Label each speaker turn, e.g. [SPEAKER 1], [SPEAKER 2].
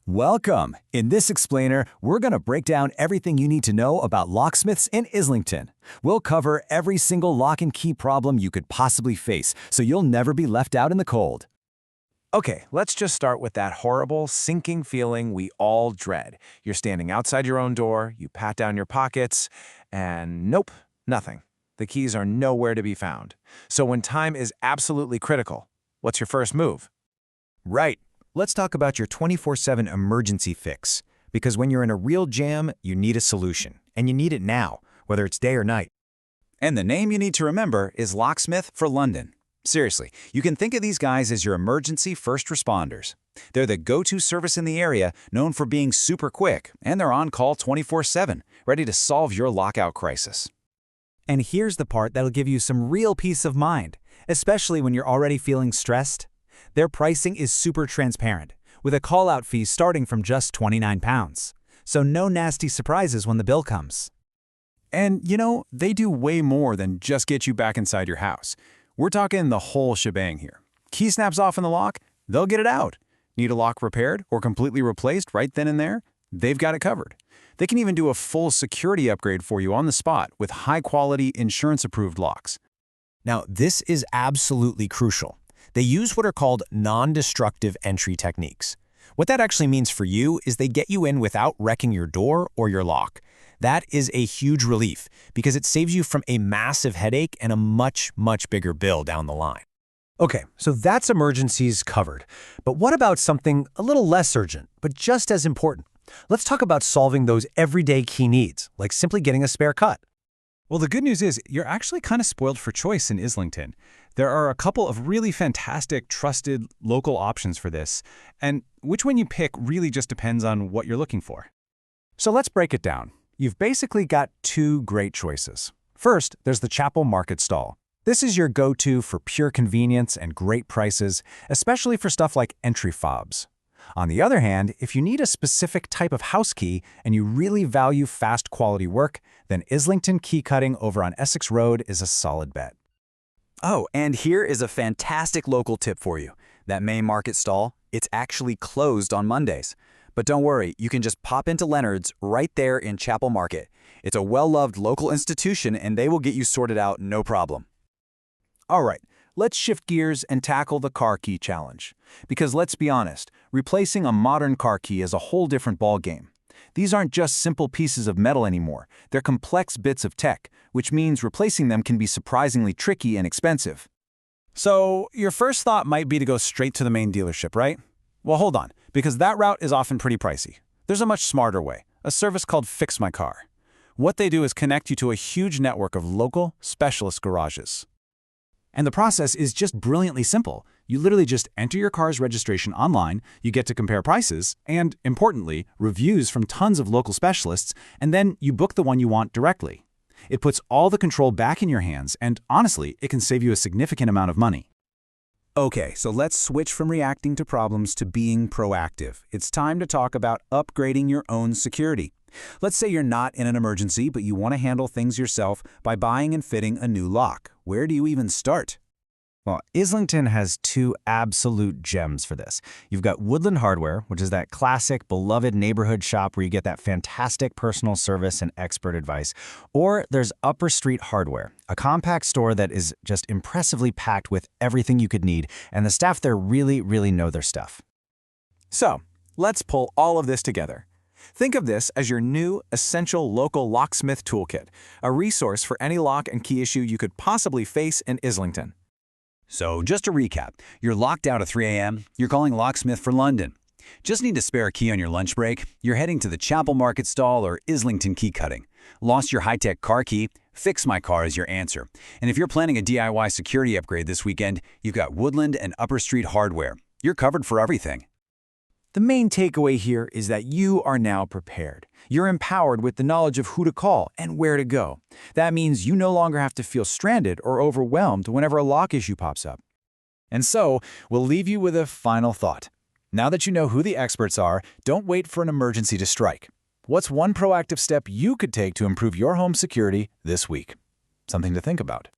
[SPEAKER 1] Welcome! In this explainer, we're going to break down everything you need to know about locksmiths in Islington. We'll cover every single lock and key problem you could possibly face, so you'll never be left out in the cold.
[SPEAKER 2] Okay, let's just start with that horrible, sinking feeling we all dread. You're standing outside your own door, you pat down your pockets, and nope, nothing. The keys are nowhere to be found. So when time is absolutely critical, what's your first move?
[SPEAKER 1] Right. Let's talk about your 24/7 emergency fix. Because when you're in a real jam, you need a solution. And you need it now, whether it's day or night. And the name you need to remember is Locksmith for London. Seriously, you can think of these guys as your emergency first responders. They're the go-to service in the area, known for being super quick, and they're on call 24/7, ready to solve your lockout crisis.
[SPEAKER 3] And here's the part that'll give you some real peace of mind, especially when you're already feeling stressed. Their pricing is super transparent, with a call-out fee starting from just £29. So no nasty surprises when the bill comes.
[SPEAKER 4] And, they do way more than just get you back inside your house. We're talking the whole shebang here. Key snaps off in the lock, they'll get it out. Need a lock repaired or completely replaced right then and there? They've got it covered. They can even do a full security upgrade for you on the spot with high-quality, insurance-approved locks.
[SPEAKER 5] Now, this is absolutely crucial. They use what are called non-destructive entry techniques. What that actually means for you is they get you in without wrecking your door or your lock. That is a huge relief because it saves you from a massive headache and a much, much bigger bill down the line.
[SPEAKER 3] Okay, so that's emergencies covered. But what about something a little less urgent, but just as important? Let's talk about solving those everyday key needs, like simply getting a spare cut.
[SPEAKER 4] Well, the good news is you're actually kind of spoiled for choice in Islington. There are a couple of really fantastic, trusted local options for this, and which one you pick really just depends on what you're looking for.
[SPEAKER 2] So let's break it down. You've basically got two great choices. First, there's the Chapel Market Stall. This is your go-to for pure convenience and great prices, especially for stuff like entry fobs. On the other hand, if you need a specific type of house key and you really value fast quality work, then Islington Key Cutting over on Essex Road is a solid bet.
[SPEAKER 1] Oh, and here is a fantastic local tip for you. That main market stall, it's actually closed on Mondays. But don't worry, you can just pop into Leonard's right there in Chapel Market. It's a well-loved local institution and they will get you sorted out no problem.
[SPEAKER 2] All right, let's shift gears and tackle the car key challenge. Because let's be honest, replacing a modern car key is a whole different ballgame. These aren't just simple pieces of metal anymore. They're complex bits of tech, which means replacing them can be surprisingly tricky and expensive. So, your first thought might be to go straight to the main dealership, right? Well, hold on, because that route is often pretty pricey. There's a much smarter way, a service called Fix My Car. What they do is connect you to a huge network of local, specialist garages. And the process is just brilliantly simple. You literally just enter your car's registration online, you get to compare prices, and, importantly, reviews from tons of local specialists, and then you book the one you want directly. It puts all the control back in your hands, and honestly, it can save you a significant amount of money. Okay, so let's switch from reacting to problems to being proactive. It's time to talk about upgrading your own security. Let's say you're not in an emergency, but you want to handle things yourself by buying and fitting a new lock. Where do you even start?
[SPEAKER 1] Well, Islington has two absolute gems for this. You've got Woodland Hardware, which is that classic, beloved neighborhood shop where you get that fantastic personal service and expert advice. Or there's Upper Street Hardware, a compact store that is just impressively packed with everything you could need, and the staff there really, really know their stuff.
[SPEAKER 2] So, let's pull all of this together. Think of this as your new, essential local locksmith toolkit, a resource for any lock and key issue you could possibly face in Islington.
[SPEAKER 1] So just to recap, you're locked out at 3 a.m., you're calling Locksmith for London. Just need to spare a key on your lunch break, you're heading to the Chapel Market Stall or Islington Key Cutting. Lost your high-tech car key? Fix My Car is your answer. And if you're planning a DIY security upgrade this weekend, you've got Woodland and Upper Street Hardware. You're covered for everything.
[SPEAKER 2] The main takeaway here is that you are now prepared. You're empowered with the knowledge of who to call and where to go. That means you no longer have to feel stranded or overwhelmed whenever a lock issue pops up. And so, we'll leave you with a final thought. Now that you know who the experts are, don't wait for an emergency to strike. What's one proactive step you could take to improve your home security this week? Something to think about.